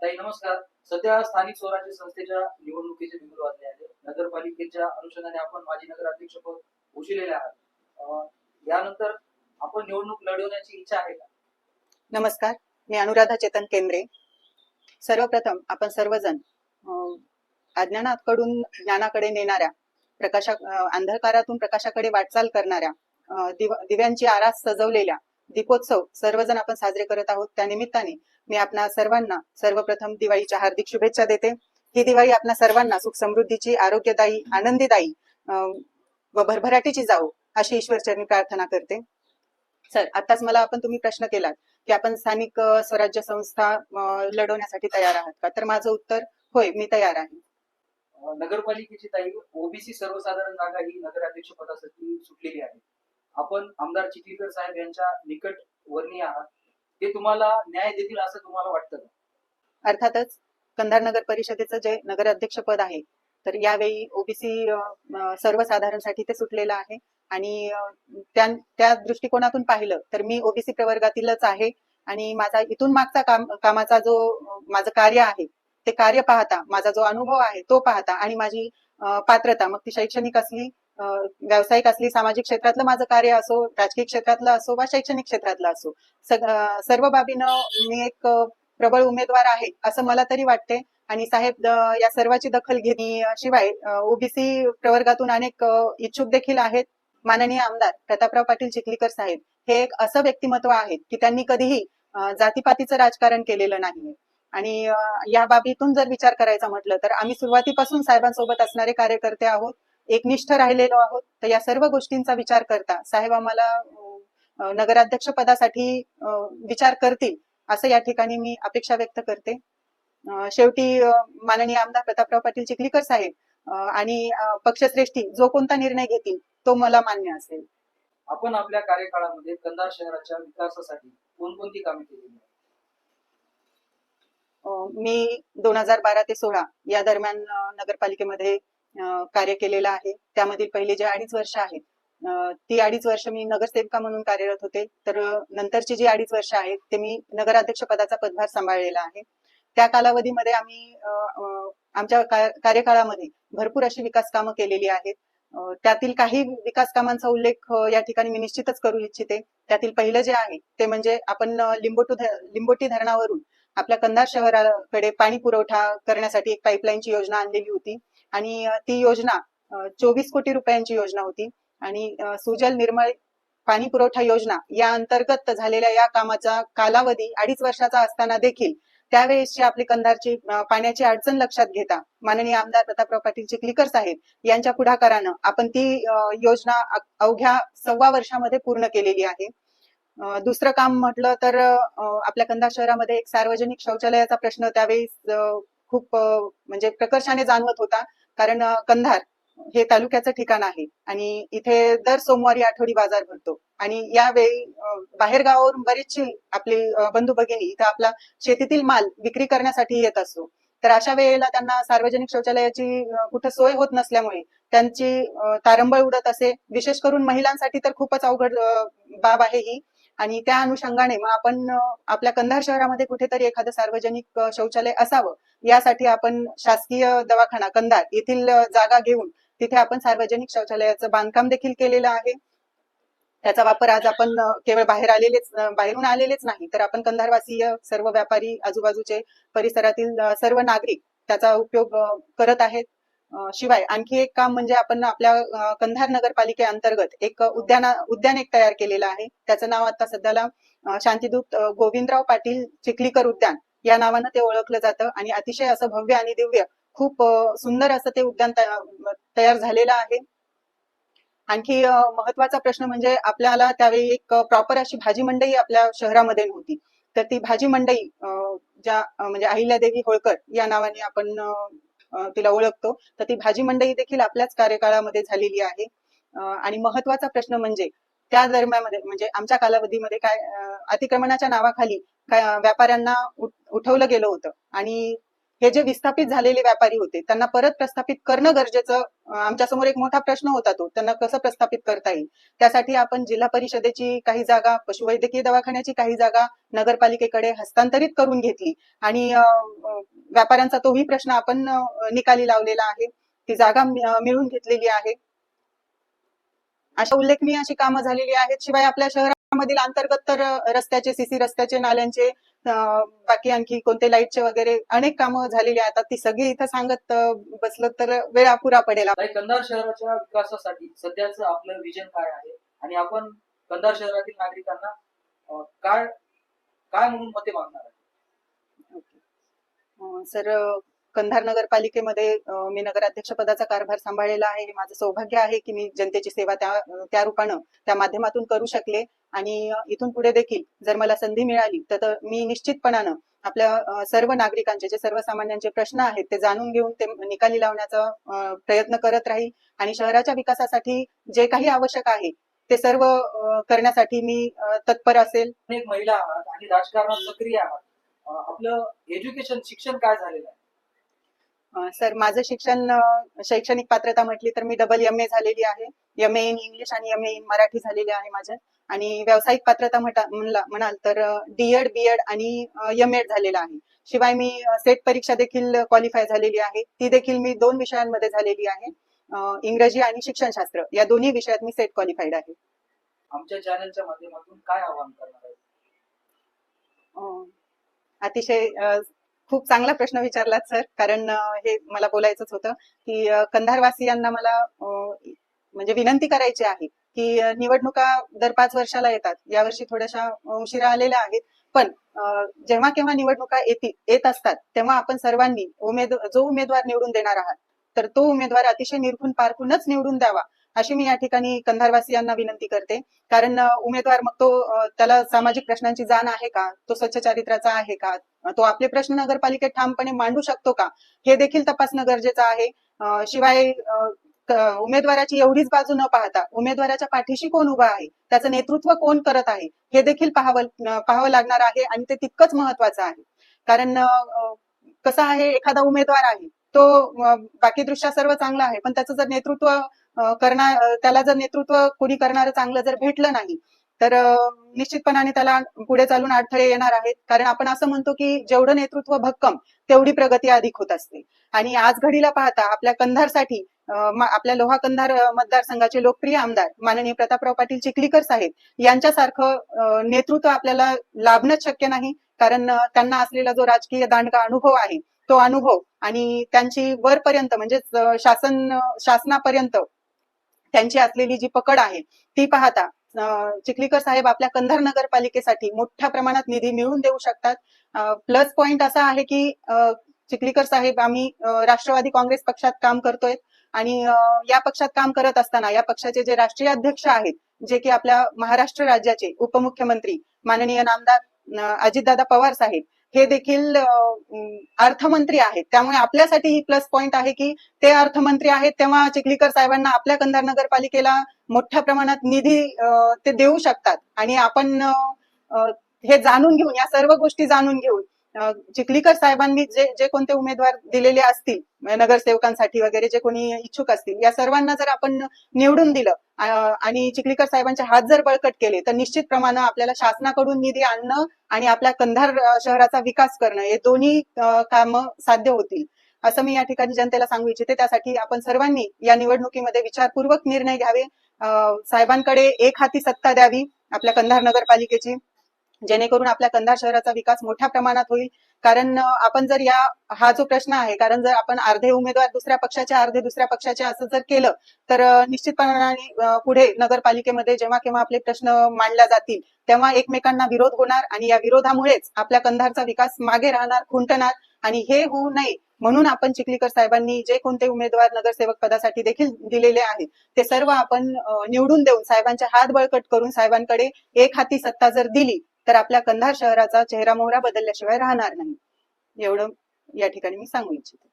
ताई नमस्कार. सध्या स्थानिक स्वराज्य संस्थेच्या निवडणुकीचे बिगुल वाजले आहे. नगरपालिकेच्या अनुषंगाने आपण माजी नगराध्यक्षपद भूषविलेले आहात. यानंतर आपण निवडणूक लढवण्याची इच्छा आहे का? नमस्कार, मी अनुराधा चेतन केंद्रे. सर्वप्रथम आपण सर्वजण अज्ञानाकडून ज्ञानाकडे नेणाऱ्या अंधकारातून प्रकाशाकडे वाटचाल करणाऱ्या दिव्यांची आरास सजवलेल्या दीपोत्सव सर्वजण आपण साजरे करत आहोत. त्या निमित्ताने मी आपणा सर्वांना सर्वप्रथम दिवाळीच्या हार्दिक शुभेच्छा देते. ही दिवाळी आपणा सर्वांना सुख समृद्धीची, आरोग्यदायी, आनंदीदायी व भरभराटीची जावो अशी ईश्वरचरणी प्रार्थना करते. सर, आताच मला तुम्ही प्रश्न केलात की आपण स्थानिक स्वराज्य संस्था लढवण्यासाठी तयार आहात का? तर माझं उत्तर होय, मी तयार आहे. नगरपालिकेची ताई ओबीसी सर्वसाधारण जागा ही नगराध्यक्ष पदासाठी सुटलेली आहे. आपण आमदार चिखलीकर साहेब यांच्या निकट वर्णीय आहात. ते तुम्हाला न्याय देतील असं तुम्हाला वाटतं का? अर्थातच कंधार नगर परिषदेचं जे नगराध्यक्ष पद आहे तर यावेळी ओबीसी सर्वसाधारणसाठी ते सुटलेलं आहे आणि त्या दृष्टिकोनातून पाहिलं तर मी ओबीसी प्रवर्गातीलच आहे आणि माझा इथून मागचा कामाचा जो माझं कार्य आहे ते कार्य पाहता, माझा जो अनुभव आहे तो पाहता आणि माझी पात्रता, मग ती शैक्षणिक असली, व्यावसायिक असली, सामाजिक क्षेत्रातलं माझं कार्य असो, राजकीय क्षेत्रातलं असो वा शैक्षणिक क्षेत्रातलं असो, सर्व बाबीनं मी एक प्रबळ उमेदवार आहे असं मला तरी वाटते. आणि साहेब या सर्वाची दखल घेण्याशिवाय ओबीसी प्रवर्गातून अनेक इच्छुक देखील आहेत. माननीय आमदार प्रतापराव पाटील चिखलीकर साहेब हे एक असं व्यक्तिमत्व आहे की त्यांनी कधीही जातीपातीचं राजकारण केलेलं नाही. आणि या बाबीतून जर विचार करायचा म्हटलं तर आम्ही सुरुवातीपासून साहेबांसोबत असणारे कार्यकर्ते आहोत, एकनिष्ठ राहिलेलो आहोत. तर या सर्व गोष्टींचा विचार करता साहेब आम्हाला नगराध्यक्ष पदासाठी विचार करतील असं या ठिकाणी मी अपेक्षा व्यक्त करते. शेवटी माननीय आमदार प्रतापराव पाटील चिखलीकर साहेब आणि पक्षश्रेष्ठी जो कोणता निर्णय घेतील तो मला मान्य असेल. आपण आपल्या कार्यकाळामध्ये कंधार शहराच्या विकासासाठी कोणकोणती कामे केली? मी 2012 ते 16 या दरम्यान नगरपालिकेमध्ये कार्य केलेलं आहे. त्यामधील पहिले जे 2.5 वर्ष आहेत ती 2.5 वर्ष मी नगरसेविका म्हणून कार्यरत होते. तर नंतरची जी 2.5 वर्ष आहेत ते मी नगराध्यक्ष पदाचा पदभार सांभाळलेला आहे. त्या कालावधीमध्ये आम्ही आमच्या कार्यकाळामध्ये भरपूर अशी विकास कामं केलेली आहेत. त्यातील काही विकास कामांचा उल्लेख या ठिकाणी मी निश्चितच करू इच्छिते. त्यातील पहिलं जे आहे ते म्हणजे आपण लिंबोटी धरणावरून आपल्या कंधार शहराकडे पाणी पुरवठा करण्यासाठी एक पाईपलाईनची योजना आणलेली होती आणि ती योजना 24 कोटी रुपयांची योजना होती. आणि सुजल निर्मळ पाणी पुरवठा योजना या अंतर्गत झालेल्या या कामाचा कालावधी 2.5 वर्षाचा असताना देखील त्यावेळेसची आपली कंधारची पाण्याची अडचण लक्षात घेता माननीय आमदार प्रतापराव पाटील चिखलीकर साहेब यांच्या पुढाकारानं आपण ती योजना अवघ्या 1.25 वर्षामध्ये पूर्ण केलेली आहे. दुसरं काम म्हटलं तर आपल्या कंधार शहरामध्ये एक सार्वजनिक शौचालयाचा प्रश्न त्यावेळी खूप म्हणजे प्रकर्षाने जाणवत होता. कारण कंधार हे तालुक्याचं ठिकाण आहे आणि इथे दर सोमवारी आठवडी बाजार भरतो आणि यावेळी बाहेर गावावरून बरेचसे आपले बंधू भगिनी इथं आपला शेतीतील माल विक्री करण्यासाठी येत असतो. तर अशा वेळेला त्यांना सार्वजनिक शौचालयाची कुठं सोय होत नसल्यामुळे त्यांची तारंबळ उडत असे. विशेष करून महिलांसाठी तर खूपच अवघड बाब आहे ही. आणि त्या अनुषंगाने मग आपण आपल्या कंधार शहरामध्ये कुठेतरी एखादं सार्वजनिक शौचालय असावं यासाठी आपण शासकीय दवाखाना कंधार येथील जागा घेऊन तिथे आपण सार्वजनिक शौचालयाचं बांधकाम देखील केलेलं आहे. त्याचा वापर आज आपण केवळ बाहेरून आलेलेच नाही तर आपण कंधारवासीय, सर्व व्यापारी, आजूबाजूचे परिसरातील सर्व नागरिक त्याचा उपयोग करत आहेत. शिवाय आणखी एक काम म्हणजे आपण आपल्या कंधार नगरपालिके अंतर्गत एक उद्यान एक तयार केलेलं आहे. त्याचं नाव आता सध्याला शांतीदूत गोविंदराव पाटील चिखलीकर उद्यान या नावानं ते ओळखलं जातं आणि अतिशय असं भव्य आणि दिव्य खूप सुंदर असं ते उद्यान तयार झालेलं आहे. आणखी महत्वाचा प्रश्न म्हणजे आपल्याला त्यावेळी एक प्रॉपर अशी भाजी मंडई आपल्या शहरामध्ये नव्हती. तर ती भाजी मंडई ज्या म्हणजे अहिल्यादेवी होळकर या नावाने आपण तिला ओळखतो, तर ती भाजी मंडई देखील आपल्याच कार्यकाळामध्ये झालेली आहे. आणि महत्वाचा प्रश्न म्हणजे त्या दरम्यान म्हणजे आमच्या कालावधीमध्ये अतिक्रमणाच्या नावाखाली व्यापाऱ्यांना उठवलं गेलं होतं आणि हे जे विस्थापित झालेले व्यापारी होते त्यांना परत प्रस्थापित करणं गरजेचं आमच्या समोर एक मोठा प्रश्न होता. तो त्यांना कसं प्रस्थापित करता येईल, त्यासाठी आपण जिल्हा परिषदेची काही जागा, पशुवैद्यकीय दवाखान्याची काही जागा नगरपालिकेकडे हस्तांतरित करून घेतली आणि व्यापाऱ्यांचा तोही प्रश्न आपण निकाली लावलेला आहे. ती जागा मिळवून घेतलेली आहे. अशा उल्लेखनीय अशी कामं झालेली आहेत. शिवाय आपल्या शहरामधील अंतर्गत तर रस्त्याचे, सीसी रस्त्याचे, नाल्यांचे, बाकी आणखी कोणते लाईटचे वगैरे अनेक कामं झालेली आहेत. आता ती सगळी इथं सांगत बसलं तर वेळ अपुरा पडेल. ताई, कंधार शहराच्या विकासासाठी सध्याचं आपलं विजन काय आहे आणि आपण कंधार शहरातील नागरिकांना काय काय म्हणून मते मागणार आहे? सर, कंधार नगरपालिकेमध्ये मी नगराध्यक्ष पदाचा कारभार सांभाळलेला आहे. हे माझं सौभाग्य आहे की मी जनतेची सेवा त्या रूपानं, त्या माध्यमातून करू शकले आणि इथून पुढे देखील जर मला संधी मिळाली तर मी निश्चितपणानं आपल्या सर्व नागरिकांचे, जे सर्वसामान्यांचे प्रश्न आहेत ते जाणून घेऊन ते निकाली लावण्याचा प्रयत्न करत राहील आणि शहराच्या विकासासाठी जे काही आवश्यक आहे ते सर्व करण्यासाठी मी तत्पर असेल. अनेक महिला आहात आणि राजकारणात सक्रिय आहात. आपलं एज्युकेशन, शिक्षण काय झालेलं आहे? सर, माझं शिक्षण, शैक्षणिक पात्रता म्हटली तर मी डबल MA झालेली आहे. MA इन इंग्लिश आणि MA इन मराठी झालेली आहे माझं. आणि व्यावसायिक पात्रता म्हणाल तर D.Ed, B.Ed आणि M.Ed झालेला आहे. शिवाय मी सेट परीक्षा देखील क्वालिफाय झालेली आहे. ती देखील मी 2 विषयांमध्ये झालेली आहे. इंग्रजी आणि शिक्षणशास्त्र या दोन्ही विषयात मी सेट क्वालिफाईड आहे. आमच्या चॅनलच्या माध्यमातून काय आवाहन करणार आहे? अतिशय खूप चांगला प्रश्न विचारलात सर, कारण हे मला बोलायचंच होतं की कंधारवासियांना मला म्हणजे विनंती करायची आहे की निवडणुका दर 5 वर्षाला येतात. यावर्षी थोड्याशा उशिरा आलेल्या आहेत, पण जेव्हा केव्हा निवडणुका येत असतात तेव्हा आपण सर्वांनी जो उमेदवार निवडून देणार आहात तर तो उमेदवार अतिशय निरखून पारखूनच निवडून द्यावा, अशी मी या ठिकाणी कंधारवासियांना विनंती करते. कारण उमेदवार मग तो त्याला सामाजिक प्रश्नांची जाण आहे का, तो स्वच्छ चारित्र्याचा आहे का, तो आपले प्रश्न नगरपालिकेत ठामपणे मांडू शकतो का, हे देखील तपासणं गरजेचं आहे. शिवाय उमेदवाराची एवढीच बाजू न पाहता उमेदवाराच्या पाठीशी कोण उभा आहे, त्याचं नेतृत्व कोण करत आहे, हे देखील पाहावं लागणार आहे आणि ते तितकंच महत्वाचं आहे. कारण कसं आहे, एखादा उमेदवार आहे तो बाकी दृष्ट्या सर्व चांगला आहे, पण त्याचं जर नेतृत्व त्याला जर नेतृत्व कोणी करणारं चांगलं जर भेटलं नाही तर निश्चितपणाने त्याला पुढे चालून अडथळे येणार आहेत. कारण आपण असं म्हणतो की जेवढं नेतृत्व भक्कम तेवढी प्रगती अधिक होत असते. आणि आज घडीला पाहता आपल्या कंधारसाठी आपल्या लोहा कंधार मतदारसंघाचे लोकप्रिय आमदार माननीय प्रतापराव पाटील चिखलीकर साहेब यांच्यासारखं नेतृत्व आपल्याला लाभणंच शक्य नाही. कारण त्यांना असलेला जो राजकीय दांडगा अनुभव आहे तो अनुभव आणि त्यांची वरपर्यंत म्हणजे शासनापर्यंत त्यांची असलेली जी पकड आहे ती पाहता चिखलीकर साहेब आपल्या कंधार नगरपालिकेसाठी मोठ्या प्रमाणात निधी मिळवून देऊ शकतात. प्लस पॉइंट असा आहे की चिखलीकर साहेब आम्ही राष्ट्रवादी काँग्रेस पक्षात काम करतोय आणि या पक्षात काम करत असताना या पक्षाचे जे राष्ट्रीय अध्यक्ष आहेत, जे की आपल्या महाराष्ट्र राज्याचे उपमुख्यमंत्री माननीय नामदार अजितदादा पवार साहेब, हे देखील अर्थमंत्री आहेत. त्यामुळे आपल्यासाठी ही प्लस पॉइंट आहे की ते अर्थमंत्री आहेत, तेव्हा चिखलीकर साहेबांना आपल्या कंधार नगरपालिकेला मोठ्या प्रमाणात निधी ते देऊ शकतात. आणि आपण हे जाणून घेऊन, या सर्व गोष्टी जाणून घेऊन चिखलीकर साहेबांनी जे कोणते उमेदवार दिलेले असतील नगरसेवकांसाठी वगैरे, जे कोणी इच्छुक असतील, या सर्वांना जर आपण निवडून दिलं आणि चिखलीकर साहेबांचे हात जर बळकट केले तर निश्चित प्रमाणे आपल्याला शासनाकडून निधी आणणं आणि आपल्या कंधार शहराचा विकास करणं हे दोन्ही कामं साध्य होतील, असं मी या ठिकाणी जनतेला सांगू इच्छिते. त्यासाठी आपण सर्वांनी या निवडणुकीमध्ये विचारपूर्वक निर्णय घ्यावे, साहेबांकडे एक हाती सत्ता द्यावी आपल्या कंधार नगरपालिकेची, जेणेकरून आपल्या कंधार शहराचा विकास मोठ्या प्रमाणात होईल. कारण आपण जर हा जो प्रश्न आहे, कारण जर आपण अर्धे उमेदवार दुसऱ्या पक्षाचे, अर्धे दुसऱ्या पक्षाचे असं जर केलं तर निश्चितपणाने पुढे नगरपालिकेमध्ये जेव्हा केव्हा आपले प्रश्न मांडल्या जातील तेव्हा एकमेकांना विरोध होणार आणि या विरोधामुळेच आपल्या कंधारचा विकास मागे राहणार, खुंटणार. आणि हे होऊ नये म्हणून आपण चिखलीकर साहेबांनी जे कोणते उमेदवार नगरसेवक पदासाठी देखील दिलेले आहेत ते सर्व आपण निवडून देऊन साहेबांचे हात बळकट करून साहेबांकडे एक हाती सत्ता जर दिली तर आपल्या कंधार शहराचा चेहरा मोहरा बदलल्याशिवाय राहणार नाही. एवढं या ठिकाणी मी सांगू इच्छिते.